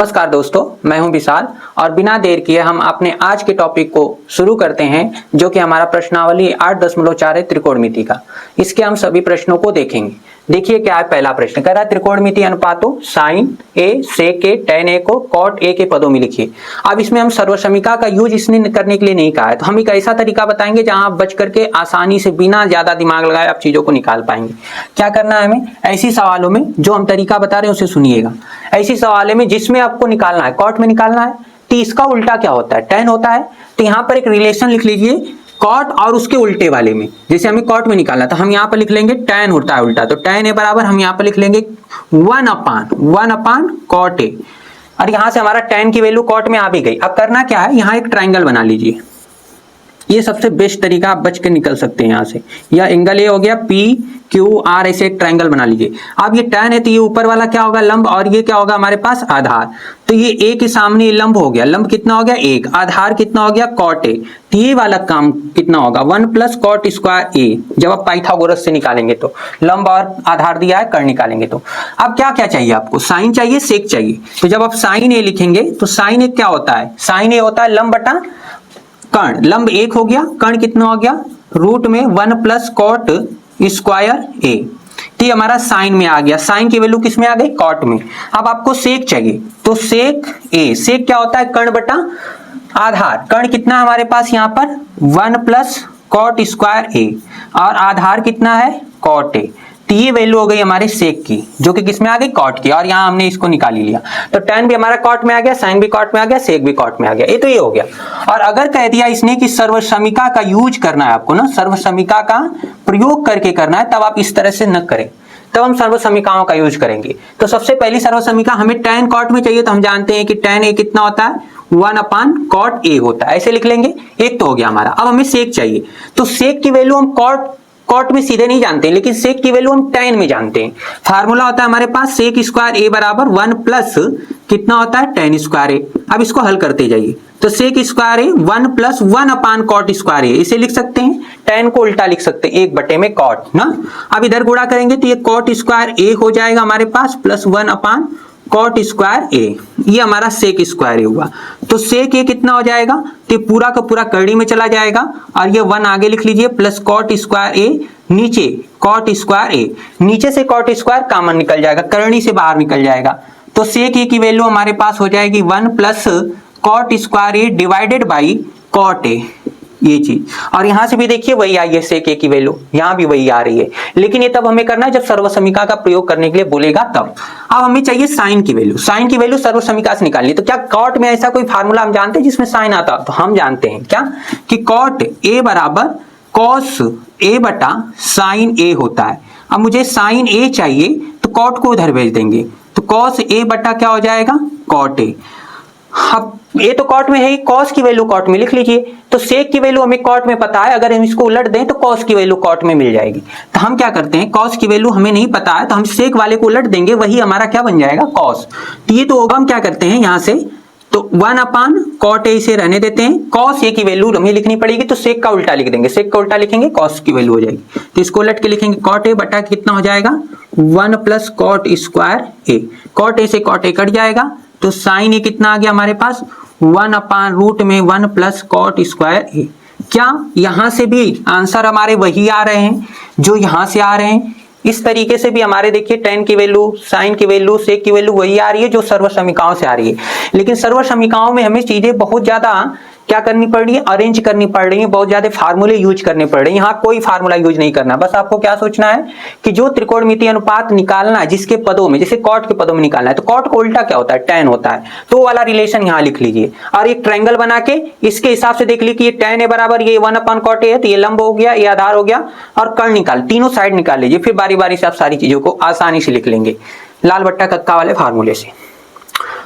नमस्कार दोस्तों, मैं हूं विशाल और बिना देर किए हम अपने आज के टॉपिक को शुरू करते हैं, जो कि हमारा प्रश्नावली 8.4 है त्रिकोणमिति का। इसके हम सभी प्रश्नों को देखेंगे। देखिए क्या है पहला प्रश्न, कह रहा है त्रिकोणमिति अनुपातों साइन ए, सेक ए, tan ए को cot ए के पदों में लिखिए। अब इसमें हम सर्वसमीका का यूज इसने करने के लिए नहीं कहा है, तो हम एक ऐसा तरीका बताएंगे जहां आप बच करके आसानी से बिना ज्यादा दिमाग लगाए आप चीजों को निकाल पाएंगे। क्या करना है हमें, ऐसी सवालों में जो हम तरीका बता रहे हैं उसे सुनिएगा। ऐसी सवालों में जिसमें आपको निकालना है cot में निकालना है, तो इसका उल्टा क्या होता है, tan होता है। तो यहाँ पर एक रिलेशन लिख लीजिए कॉट और उसके उल्टे वाले में। जैसे हमें कॉट में निकालना तो हम यहाँ पर लिख लेंगे tan होता है उल्टा, तो tan ए बराबर हम यहाँ पर लिख लेंगे 1/1 cot ए। और यहाँ से हमारा tan की वैल्यू कॉट में आ भी गई। अब करना क्या है, यहाँ एक ट्राइंगल बना लीजिए। ये सबसे बेस्ट तरीका, आप बच के निकल सकते हैं यहाँ से। यह एंगल ए हो गया, पी क्यू आर, ऐसे एक ट्राइंगल बना लीजिए। अब ये tan है तो ये ऊपर वाला क्या होगा, लंब, और ये क्या होगा हमारे पास आधार। तो ये ए के सामने ये लंब हो गया, लंब कितना हो गया 1, आधार कितना हो गया cot ए। तो ये वाला काम कितना होगा 1 + cot स्क्वायर ए। जब आप पाइथागोरस से निकालेंगे तो लंब और आधार दिया है, कर्ण निकालेंगे तो। अब क्या क्या चाहिए आपको, साइन चाहिए, सेक चाहिए। तो जब आप साइन ए लिखेंगे तो साइन ए क्या होता है, साइन ए होता है लंब बटा कर्ण। लंब 1 हो गया, कर्ण कितना हो गया रूट में 1 + cot स्क्वायर ए। तो ये हमारा साइन में आ गया, साइन की वैल्यू किस में आ गई कॉट में। अब आपको सेक चाहिए तो सेक ए, सेक क्या होता है कर्ण बटा आधार। कर्ण कितना हमारे पास यहाँ पर 1 + cot स्क्वायर ए, और आधार कितना है cot ए। तो ये वैल्यू हो गई हमारे सेक की, जो कि किसमें आ गई कॉट की, और यहाँ हमने इसको निकाल ही लिया। तो tan भी हमारा कॉट में आ गया, साइन भी कॉट में आ गया, सेक भी कॉट में आ गया। ये तो ये हो गया। और अगर कह दिया इसने कि सर्वसमीका का यूज करना है आपको ना, सर्वसमीका का प्रयोग करके करना है, तब आप इस तरह से न करें, तब हम सर्वसमीकाओं का यूज करेंगे। तो सबसे पहली सर्वसमीका हमें tan cot में चाहिए, तो हम जानते हैं कि tan a कितना होता है 1/cot a होता है, ऐसे लिख लेंगे। एक तो हो गया हमारा। अब हमें सेक चाहिए, तो सेक की वैल्यू हम कॉट में सीधे नहीं जानते, लेकिन सेक की वैल्यू हम tan में जानते हैं। फार्मूला होता है हमारे पास सेक स्क्वायर ए बराबर 1 + कितना होता है tan स्क्वायर ए। अब इसको हल करते जाइए, तो सेक स्क्वायर ए 1 + 1/cot स्क्वायर ए, इसे लिख सकते हैं। tan को उल्टा लिख सकते हैं 1 में cot ना। अब इधर गुणा करेंगे तो ये cot स्क्वायर ए हो जाएगा हमारे पास प्लस 1/cot स्क्वायर ए। ये हमारा सेक स्क्वायर ए हुआ। तो सेक ए कितना हो जाएगा, तो पूरा का पूरा करड़ी में चला जाएगा, और ये 1 आगे लिख लीजिए प्लस cot स्क्वायर ए, नीचे cot स्क्वायर ए, नीचे से cot स्क्वायर कॉमन निकल जाएगा, करड़ी से बाहर निकल जाएगा। तो सेक ए की वैल्यू हमारे पास हो जाएगी 1 + cot square A divided by cot ए, ये चीज। और यहां से भी देखिए वही आई है, सेक ए की वैल्यू यहां भी वही आ रही है। लेकिन ये तब हमें करना है जब सर्वसमीका का प्रयोग करने के लिए बोलेगा तब। अब हमें चाहिए साइन की वैल्यू, साइन की वैल्यू सर्वसमीका से निकालनी। तो क्या कॉट में ऐसा कोई फार्मूला हम जानते हैं जिसमें साइन आता? तो हम जानते हैं क्या कि cot ए बराबर cos ए बटा साइन ए होता है। अब मुझे साइन ए चाहिए तो cot को उधर भेज देंगे, तो cos ए बटा क्या हो जाएगा cot ए। अब ये तो cot में है, cos की वैल्यू cot में लिख लीजिए। तो सेक की वैल्यू हमें cot में पता है, अगर हम इसको उलट दें तो cos की वैल्यू cot में मिल जाएगी। तो हम क्या करते हैं, cos की वैल्यू हमें नहीं पता है तो हम सेक वाले को उलट देंगे, वही हमारा क्या बन जाएगा cos। तो ये तो होगा, हम क्या करते हैं यहाँ से तो 1/cot ए इसे रहने देते हैं, cos ए की वैल्यू हमें लिखनी पड़ेगी, तो सेक का उल्टा लिख देंगे, सेक का उल्टा लिखेंगे cos की वैल्यू हो जाएगी। तो इसको उलट के लिखेंगे cot ए बटा कितना हो जाएगा 1 + cot स्क्वायर ए। cot ए से cot ए कट जाएगा, तो साइन ए कितना आ गया हमारे पास 1/√1 + cot स्क्वायर ए। क्या यहां से भी आंसर हमारे वही आ रहे हैं जो यहां से आ रहे हैं? इस तरीके से भी हमारे देखिए tan की वैल्यू, साइन की वैल्यू, सेक की वैल्यू वही आ रही है जो सर्वसमीकाओं से आ रही है। लेकिन सर्वसमीकाओं में हमें चीजें बहुत ज्यादा क्या करनी पड़ रही है, अरेंज करनी पड़ रही है, बहुत ज्यादा फार्मूले यूज करने पड़ रहे हैं। यहाँ कोई फार्मूला यूज नहीं करना, बस आपको क्या सोचना है कि जो त्रिकोणमितीय अनुपात निकालना है जिसके पदों में, जैसे cot के पदों में निकालना है, तो cot को उल्टा क्या होता है tan होता है, तो वाला रिलेशन यहाँ लिख लीजिए। और एक ट्रायंगल बना के इसके हिसाब से देख लीजिए कि ये tan ए बराबर ये 1/cot ए है, तो ये लंब हो गया, ये आधार हो गया, और कर्ण निकाल, तीनों साइड निकाल लीजिए। फिर बारी बारी से आप सारी चीजों को आसानी से लिख लेंगे लाल बट्टा कक्का वाले फार्मूले से।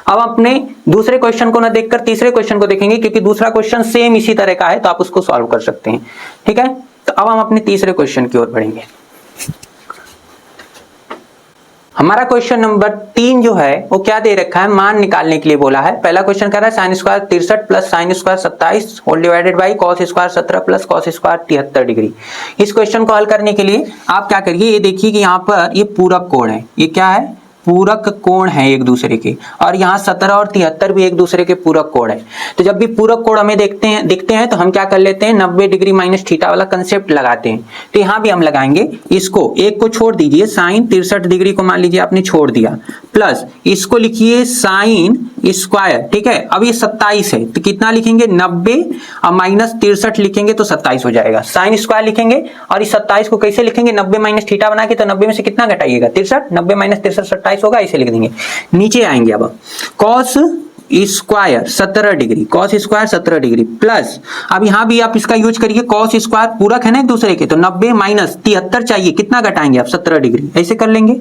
अब अपने दूसरे क्वेश्चन को ना देखकर तीसरे क्वेश्चन को देखेंगे, क्योंकि दूसरा क्वेश्चन सेम इसी तरह का है, तो आप उसको सॉल्व कर सकते हैं। ठीक है, तो अब हम अपने तीसरे क्वेश्चन की ओर बढ़ेंगे। हमारा क्वेश्चन नंबर 3 जो है वो क्या दे रखा है, मान निकालने के लिए बोला है। पहला क्वेश्चन कह रहा है sin square 63 + sin square 27 whole divided by cos square 17 + cos square 73 degree. इस क्वेश्चन को हल करने के लिए आप क्या करिए, ये देखिए कि यहाँ पर ये पूरक कोण है, ये क्या है पूरक कोण है एक दूसरे के, और यहाँ 17 और 73 भी एक दूसरे के पूरक कोण है। तो जब भी पूरक कोण हमें दिखते हैं तो हम क्या कर लेते हैं, 90 डिग्री माइनस थीटा वाला कंसेप्ट लगाते हैं। तो यहाँ भी हम लगाएंगे, इसको एक को छोड़ दीजिए, साइन 63 डिग्री को मान लीजिए आपने छोड़ दिया, प्लस इसको लिखिए साइन स्क्वायर, ठीक है। अब ये 27 है तो कितना लिखेंगे, 90 और माइनस 63 लिखेंगे तो 27 हो जाएगा। साइन स्क्वायर लिखेंगे और इस 27 को कैसे लिखेंगे, 90 माइनस थीटा बना के, तो 90 में से कितना घटाइएगा, 63, 90 माइनस 63 27 होगा, इसे लिख देंगे। नीचे आएंगे अब cos square 17 degree, cos square 17 degree plus, अब यहां भी आप इसका यूज करिए, कॉस स्क्वायर पूरक है ना एक दूसरे के, तो 90 माइनस 73 चाहिए, कितना घटाएंगे आप, 17 डिग्री, ऐसे कर लेंगे।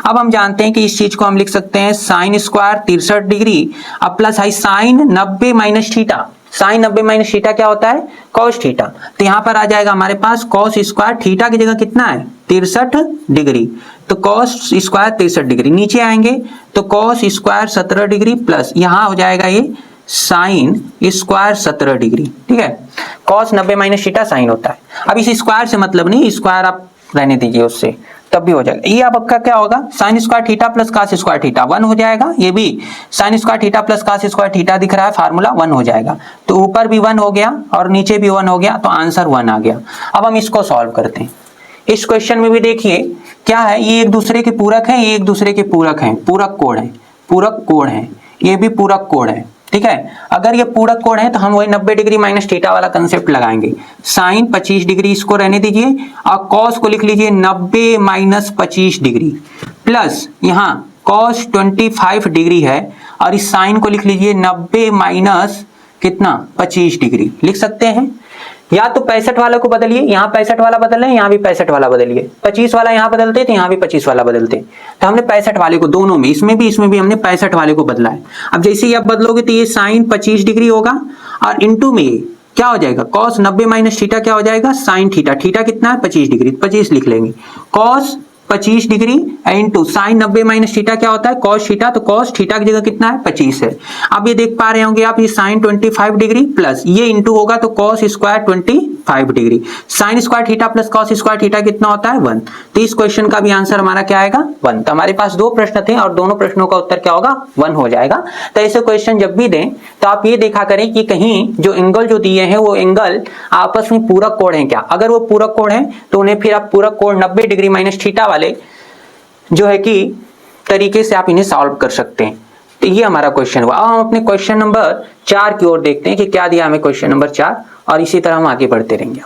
अब हम जानते हैं कि इस चीज को हम लिख सकते हैं साइन स्क्वायर 63 डिग्री अब प्लस है sine 90 minus theta, sine 90 minus theta क्या होता है, कॉस थीटा। तो यहां पर आ जाएगा हमारे पास कॉस स्क्वायर, थीटा की जगह कितना है 63 डिग्री, तो कॉस स्क्वायर 63 डिग्री। नीचे आएंगे तो कॉस स्क्वायर 17 डिग्री प्लस यहां हो जाएगा ये साइन स्क्वायर 17 डिग्री, ठीक है। कॉस 90 माइनस थीटा साइन होता है। अब इस स्क्वायर से मतलब नहीं, स्क्वायर आप रहने दीजिए, उससे तब भी हो जाएगा। ये अब आपका क्या होगा, sine square theta plus cos square theta 1 हो जाएगा। ये भी sine square theta plus cos square theta दिख रहा है, फार्मूला 1 हो जाएगा। तो ऊपर भी 1 हो गया और नीचे भी 1 हो गया, तो आंसर 1 आ गया। अब हम इसको सॉल्व करते हैं। इस क्वेश्चन में भी देखिए क्या है, ये एक दूसरे के पूरक है, ये एक दूसरे के पूरक हैं, पूरक कोण है, पूरक कोण है, ये भी पूरक कोण है, ठीक है। अगर ये पूरक कोण है तो हम वही 90 डिग्री माइनस थीटा वाला कंसेप्ट लगाएंगे। साइन 25 डिग्री इसको रहने दीजिए और कॉस को लिख लीजिए 90 माइनस 25 डिग्री प्लस यहाँ कॉस 25 डिग्री है और इस साइन को लिख लीजिए 90 माइनस कितना 25 डिग्री लिख सकते हैं। या तो 65 वाला को बदलिए, यहाँ 65 वाला बदल रहे हैं, यहाँ भी 65 वाला बदलिए, 25 वाला यहाँ बदलते तो यहाँ भी 25 वाला बदलते। तो हमने 65 वाले को दोनों में, इसमें भी हमने 65 वाले को बदला है। अब जैसे ही आप बदलोगे तो ये साइन 25 डिग्री होगा और इनटू में ये क्या हो जाएगा, कॉस 90 माइनस थीटा क्या हो जाएगा, साइन थीटा, थीटा कितना है 25 डिग्री, 25 लिख लेंगे, cos 25 degree into sine 90 minus theta क्या होता है कॉस थीटा, तो कॉस थीटा की जगह कितना है 25 है। अब ये देख पा रहे होंगे आप, ये साइन 25 डिग्री प्लस ये इंटू होगा तो cos square 25 degree, sine square theta plus cos square theta कितना होता है 1। तो इस क्वेश्चन का भी आंसर हमारा क्या आएगा 1। तो हमारे पास 2 प्रश्न थे और दोनों प्रश्नों का उत्तर क्या होगा 1 हो जाएगा। तो ऐसे क्वेश्चन जब भी दें तो आप ये देखा करें कि कहीं जो एंगल जो दिए हैं वो एंगल आपस में पूरक कोण है क्या। अगर वो पूरक कोण है तो उन्हें फिर आप पूरक कोण 90 डिग्री माइनस थीटा वाले जो है कि तरीके से आप इन्हें सॉल्व कर सकते हैं। तो ये हमारा क्वेश्चन हुआ। अब हम अपने क्वेश्चन नंबर 4 की ओर देखते हैं कि क्या दिया हमें क्वेश्चन नंबर 4, और इसी तरह हम आगे बढ़ते रहेंगे।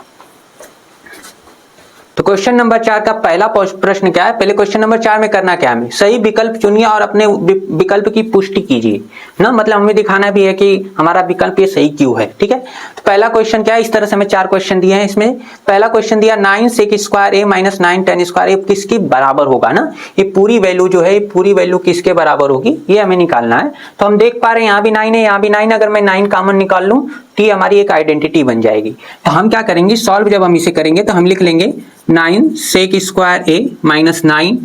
तो क्वेश्चन नंबर 4 का पहला प्रश्न क्या है, पहले क्वेश्चन नंबर 4 में करना क्या है, सही विकल्प चुनिए और अपने विकल्प की पुष्टि कीजिए ना, मतलब हमें दिखाना भी है कि हमारा विकल्प ये सही क्यों है, ठीक है। तो पहला क्वेश्चन क्या है, इस तरह से हमें 4 क्वेश्चन दिए हैं। इसमें पहला क्वेश्चन दिया 9 सेक स्क्वायर ए माइनस 9 tan स्क्वायर ए किसकी बराबर होगा ना, ये पूरी वैल्यू जो है ये पूरी वैल्यू किसके बराबर होगी ये हमें निकालना है। तो हम देख पा रहे हैं यहाँ भी 9 है, यहाँ भी 9, अगर मैं 9 कॉमन निकाल लूं तो ये हमारी एक आइडेंटिटी बन जाएगी। तो हम क्या करेंगे, सॉल्व जब हम इसे करेंगे तो हम लिख लेंगे 9 सेक स्क्वायर ए माइनस 9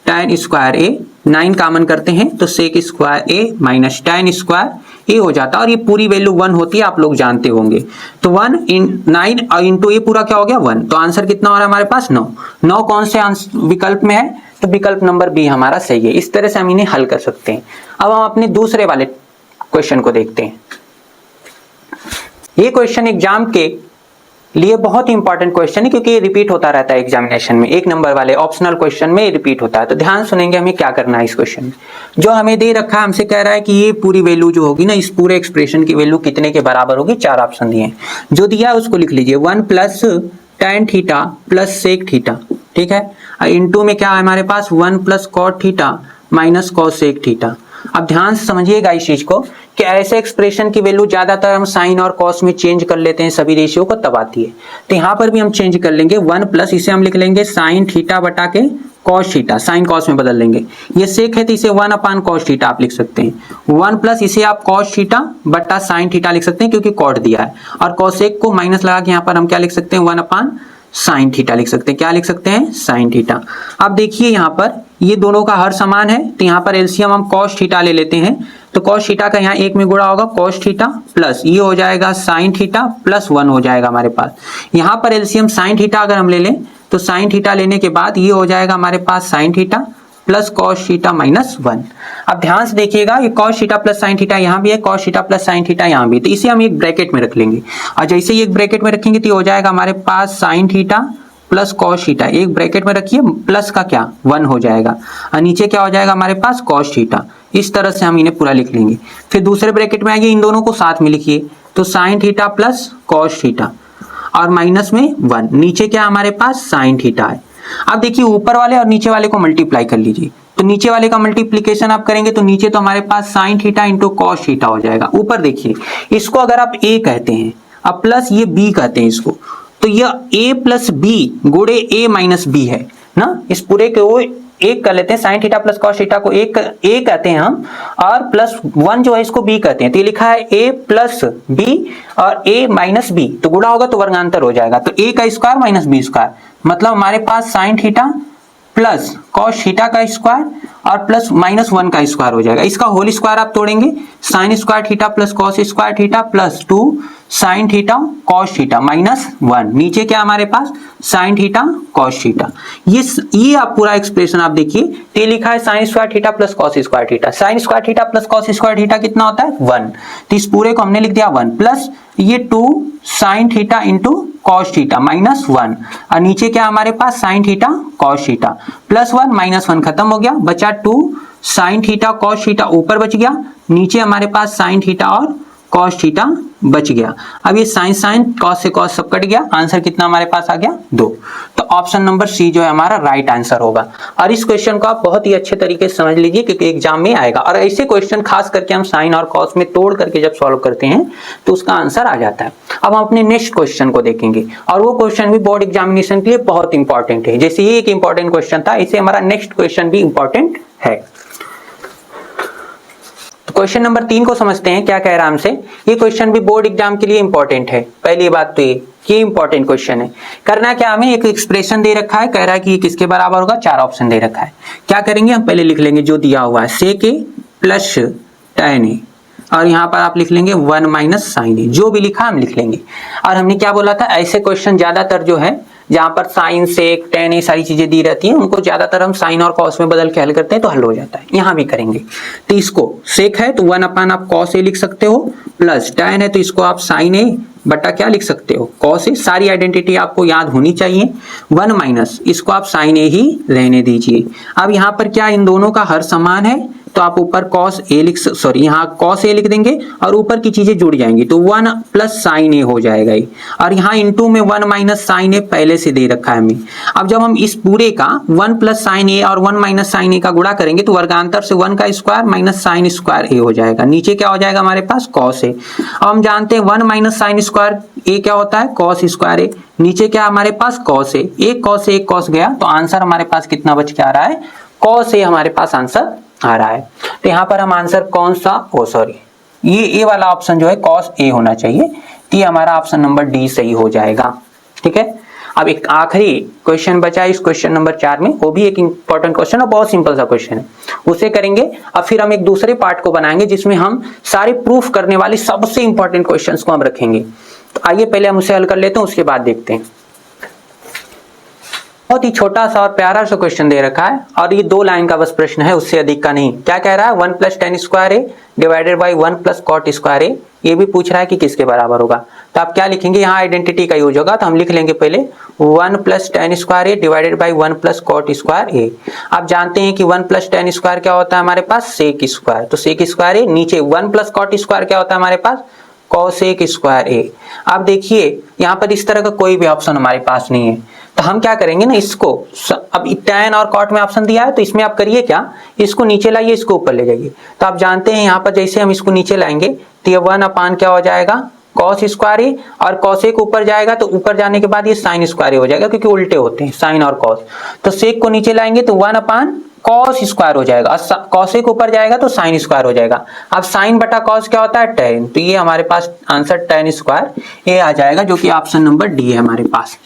tan स्क्वायर ए, 9 कॉमन करते हैं तो सेक स्क्वायर ए माइनस tan स्क्वायर ए हो जाता है, और ये पूरी वैल्यू 1 होती है, आप लोग जानते होंगे। तो 1 इन 9 और इंटू ये पूरा क्या हो गया 1, तो आंसर कितना हो रहा है हमारे पास 9। 9 कौन से विकल्प में है, तो विकल्प नंबर बी हमारा सही है। इस तरह से हम इन्हें हल कर सकते हैं। अब हम अपने दूसरे वाले क्वेश्चन को देखते हैं। ये क्वेश्चन एग्जाम के लिए बहुत ही इंपॉर्टेंट क्वेश्चन है, क्योंकि ये रिपीट होता रहता है एग्जामिनेशन में, 1 नंबर वाले ऑप्शनल क्वेश्चन में रिपीट होता है। तो ध्यान सुनेंगे हमें क्या करना है। इस क्वेश्चन में जो हमें दे रखा है, हमसे कह रहा है कि ये पूरी वैल्यू जो होगी ना, इस पूरे एक्सप्रेशन की वैल्यू कितने के बराबर होगी, 4 ऑप्शन दिए हैं। जो दिया है उसको लिख लीजिए 1 plus tan theta plus sec theta, ठीक है। इंटू में क्या है हमारे पास 1 plus cot theta minus cos sec theta. अब ध्यान से समझिएगा इस चीज को कि ऐसे एक्सप्रेशन की वैल्यू ज्यादातर हम साइन और कॉस में चेंज कर लेते हैं, सभी रेशियो को तब आती है। तो यहाँ पर भी हम चेंज कर लेंगे 1 प्लस, इसे हम लिख लेंगे साइन थीटा बटा के कॉस थीटा, साइन कॉस में बदल लेंगे। ये सेक है तो इसे 1 अपान कॉस थीटा आप लिख सकते हैं। 1 प्लस इसे आप कॉस थीटा बटा साइन थीटा लिख सकते हैं, क्योंकि कॉट दिया है, और कॉस सेक को माइनस लगा के यहाँ पर हम क्या लिख सकते हैं 1 अपान साइन थीटा लिख सकते हैं। क्या लिख सकते हैं साइन थीटा। अब देखिए यहाँ पर ये दोनों का हर समान है, तो यहाँ पर एलसीएम हम कॉस थीटा ले लेते हैं। तो कॉस थीटा का यहाँ 1 में गुणा होगा कॉस थीटा प्लस ये हो जाएगा साइन थीटा प्लस 1 हो जाएगा हमारे पास। यहाँ पर एलसीएम साइन थीटा अगर हम ले लें तो साइन थीटा लेने के बाद ये हो जाएगा हमारे पास sine theta plus cos theta minus 1। अब ध्यान से देखिएगा, ये cos theta plus sine theta यहाँ भी है, cos theta plus sine theta यहाँ भी, तो इसे हम एक ब्रैकेट में रख लेंगे। और जैसे ही एक ब्रैकेट में रखेंगे तो ये हो जाएगा हमारे पास sine theta plus cos theta, एक ब्रैकेट में रखिए, प्लस का क्या 1 हो जाएगा, और नीचे क्या हो जाएगा हमारे पास कॉस थीटा। इस तरह से हम इन्हें पूरा लिख लेंगे। फिर दूसरे ब्रैकेट में आइए, इन दोनों को साथ में लिखिए, तो sign theta plus cos theta और माइनस में 1, नीचे क्या हमारे पास साइन थीटा है। अब देखिए ऊपर वाले और नीचे वाले को मल्टीप्लाई कर लीजिए, तो नीचे वाले का मल्टीप्लीकेशन आप करेंगे तो नीचे तो हमारे पास sine theta into cos theta हो जाएगा। ऊपर देखिए, इसको अगर आप ए कहते हैं, अब प्लस ये बी कहते हैं इसको, तो यह a प्लस बी गुणे a माइनस बी है ना। इस पूरे को एक कर लेते हैं, sign theta plus cos theta को एक a कहते हैं हम, और प्लस 1 जो है इसको b कहते हैं। तो ये लिखा है a प्लस बी और a माइनस बी, तो गुणा होगा तो वर्गांतर हो जाएगा, तो a का स्क्वायर माइनस बी स्क्वायर, मतलब हमारे पास sine theta plus cos theta का स्क्वायर और प्लस माइनस 1 का स्क्वायर हो जाएगा। इसका होल स्क्वायर आप तोड़ेंगे, sine square theta plus cos square theta plus 2 sine theta cos theta minus 1, नीचे क्या हमारे पास साइन थीटा कॉस थीटा। ये आप पूरा एक्सप्रेशन आप देखिए, ये लिखा है sine square theta plus cos square theta, sine square theta plus cos square theta कितना होता है 1, तो इस पूरे को हमने लिख दिया 1, प्लस ये 2 sine theta into cos theta minus 1, और नीचे क्या हमारे पास sine theta cos theta, plus 1 minus 1 खत्म हो गया, बचा 2 साइन थीटा कॉस थीटा ऊपर बच गया, नीचे हमारे पास साइन थीटा और कॉस थीटा बच गया। अब ये साइन साइन कॉस से कॉस सब कट गया, आंसर कितना हमारे पास आ गया 2। तो ऑप्शन नंबर सी जो है हमारा राइट आंसर होगा। और इस क्वेश्चन को आप बहुत ही अच्छे तरीके से समझ लीजिए क्योंकि एग्जाम में आएगा, और ऐसे क्वेश्चन खास करके हम साइन और कॉस में तोड़ करके जब सॉल्व करते हैं तो उसका आंसर आ जाता है। अब हम अपने नेक्स्ट क्वेश्चन को देखेंगे, और वो क्वेश्चन भी बोर्ड एग्जामिनेशन के लिए बहुत इंपॉर्टेंट है। जैसे ये एक इंपॉर्टेंट क्वेश्चन था, इसे हमारा नेक्स्ट क्वेश्चन भी इंपॉर्टेंट है। क्वेश्चन नंबर 3 को समझते हैं क्या कह रहा है हमसे। ये क्वेश्चन भी बोर्ड एग्जाम के लिए इंपॉर्टेंट है। पहली बात तो ये इंपॉर्टेंट क्वेश्चन है। करना क्या, हमें एक एक्सप्रेशन दे रखा है, कह रहा है कि ये किसके बराबर होगा, 4 ऑप्शन दे रखा है। क्या करेंगे, हम पहले लिख लेंगे जो दिया हुआ है सेक ए प्लस tan ए, और यहाँ पर आप लिख लेंगे 1 माइनस साइन ए, जो भी लिखा हम लिख लेंगे। और हमने क्या बोला था, ऐसे क्वेश्चन ज्यादातर जो है जहां पर साइन सेक tan ये सारी चीजें दी रहती हैं, उनको ज्यादातर हम साइन और कॉस में बदल के हल करते हैं तो हल हो जाता है। यहाँ भी करेंगे, तो इसको सेक है तो 1 अपान आप कॉस ए लिख सकते हो, प्लस tan है तो इसको आप साइन ए बटा क्या लिख सकते हो कॉस ए। सारी आइडेंटिटी आपको याद होनी चाहिए। 1 माइनस इसको आप साइन ए ही रहने दीजिए। अब यहाँ पर क्या इन दोनों का हर समान है, तो आप ऊपर कॉस ए यहाँ कॉस ए लिख देंगे और ऊपर की चीजें जुड़ जाएंगी, तो 1 प्लस साइन ए हो जाएगा ये, और यहाँ इंटू में 1 माइनस साइन ए पहले से दे रखा है हमें। अब जब हम इस पूरे का 1 प्लस साइन ए और 1 माइनस साइन ए का गुणा करेंगे तो वर्गांतर से 1 का स्क्वायर माइनस साइन स्क्वायर ए हो जाएगा, नीचे क्या हो जाएगा हमारे पास कॉस ए। अब हम जानते हैं 1 माइनस साइन स्क्वायर ए क्या होता है कॉस स्क्वायर ए, नीचे क्या हमारे पास कॉस ए, एक कॉस ए एक कॉस गया, तो आंसर हमारे पास कितना बच के आ रहा है कॉस ए हमारे पास आंसर आ रहा है। तो यहाँ पर हम आंसर कौन सा, ये ए वाला ऑप्शन जो है कॉस ए होना चाहिए, तो ये हमारा ऑप्शन नंबर डी सही हो जाएगा। ठीक है, अब एक आखिरी क्वेश्चन बचा है इस क्वेश्चन नंबर 4 में, वो भी एक इंपॉर्टेंट क्वेश्चन है, बहुत सिंपल सा क्वेश्चन है, उसे करेंगे। अब फिर हम एक दूसरे पार्ट को बनाएंगे जिसमें हम सारे प्रूफ करने वाली सबसे इंपॉर्टेंट क्वेश्चंस को हम रखेंगे। तो आइए पहले हम उसे हल कर लेते हैं, उसके बाद देखते हैं। बहुत ही छोटा सा और प्यारा सा क्वेश्चन दे रखा है, और ये 2 लाइन का बस प्रश्न है, उससे अधिक का नहीं। क्या कह रहा है, 1 plus tan square A divided by 1 plus cot square A, ये भी पूछ रहा है कि किसके बराबर होगा। तो आप क्या लिखेंगे, यहाँ आइडेंटिटी का यूज होगा, तो हम लिख लेंगे पहले 1 plus tan square A divided by 1 plus cot square A. आप जानते हैं कि 1 प्लस tan स्क्वायर क्या होता है हमारे पास सेक स्क्वायर, तो सेक स्क्वायर ए, नीचे 1 प्लस कॉट स्क्वायर क्या होता है हमारे पास कॉसेक स्क्वायर ए। आप देखिए यहाँ पर इस तरह का कोई भी ऑप्शन हमारे पास नहीं है, तो हम क्या करेंगे ना, इसको अब tan और कॉट में ऑप्शन दिया है तो इसमें आप करिए क्या, इसको नीचे लाइए, इसको ऊपर ले जाइए। तो आप जानते हैं यहाँ पर जैसे हम इसको नीचे लाएंगे तो ये 1 अपान क्या हो जाएगा कॉस स्क्वायर ए, और कॉसेक ऊपर जाएगा तो ऊपर जाने के बाद ये साइन स्क्वायर ए हो जाएगा, क्योंकि उल्टे होते हैं साइन और कॉस। तो सेक को नीचे लाएंगे तो 1 अपान कॉस स्क्वायर हो जाएगा, कॉसेक ऊपर जाएगा तो साइन स्क्वायर हो जाएगा। अब साइन बटा कॉस क्या होता है tan, तो ये हमारे पास आंसर tan स्क्वायर ए आ जाएगा, जो कि ऑप्शन नंबर डी है हमारे पास।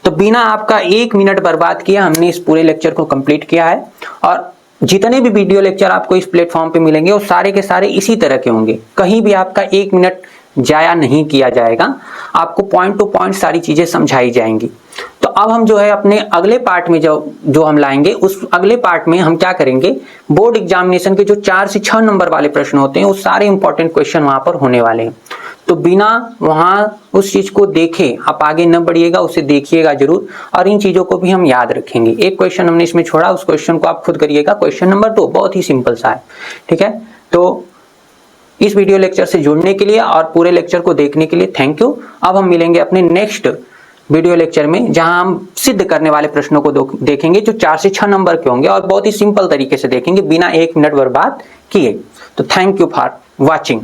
तो बिना आपका 1 मिनट बर्बाद किया हमने इस पूरे लेक्चर को कंप्लीट किया है, और जितने भी वीडियो लेक्चर आपको इस प्लेटफॉर्म पे मिलेंगे वो सारे के सारे इसी तरह के होंगे, कहीं भी आपका 1 मिनट जाया नहीं किया जाएगा, आपको पॉइंट टू पॉइंट सारी चीजें समझाई जाएंगी। तो अब हम जो है अपने अगले पार्ट में जो हम लाएंगे, उस अगले पार्ट में हम क्या करेंगे, बोर्ड एग्जामिनेशन के जो 4 से 6 नंबर वाले प्रश्न होते हैं, उस सारे इंपॉर्टेंट क्वेश्चन वहां पर होने वाले हैं। तो बिना वहां उस चीज को देखे आप आगे न बढ़िएगा, उसे देखिएगा जरूर, और इन चीजों को भी हम याद रखेंगे। एक क्वेश्चन हमने इसमें छोड़ा, उस क्वेश्चन को आप खुद करिएगा। क्वेश्चन नंबर 2 बहुत ही सिंपल सा है, ठीक है। तो इस वीडियो लेक्चर से जुड़ने के लिए और पूरे लेक्चर को देखने के लिए थैंक यू। अब हम मिलेंगे अपने नेक्स्ट वीडियो लेक्चर में, जहां हम सिद्ध करने वाले प्रश्नों को देखेंगे जो 4 से 6 नंबर के होंगे, और बहुत ही सिंपल तरीके से देखेंगे बिना 1 मिनट बर्बाद किए। तो थैंक यू फॉर वॉचिंग।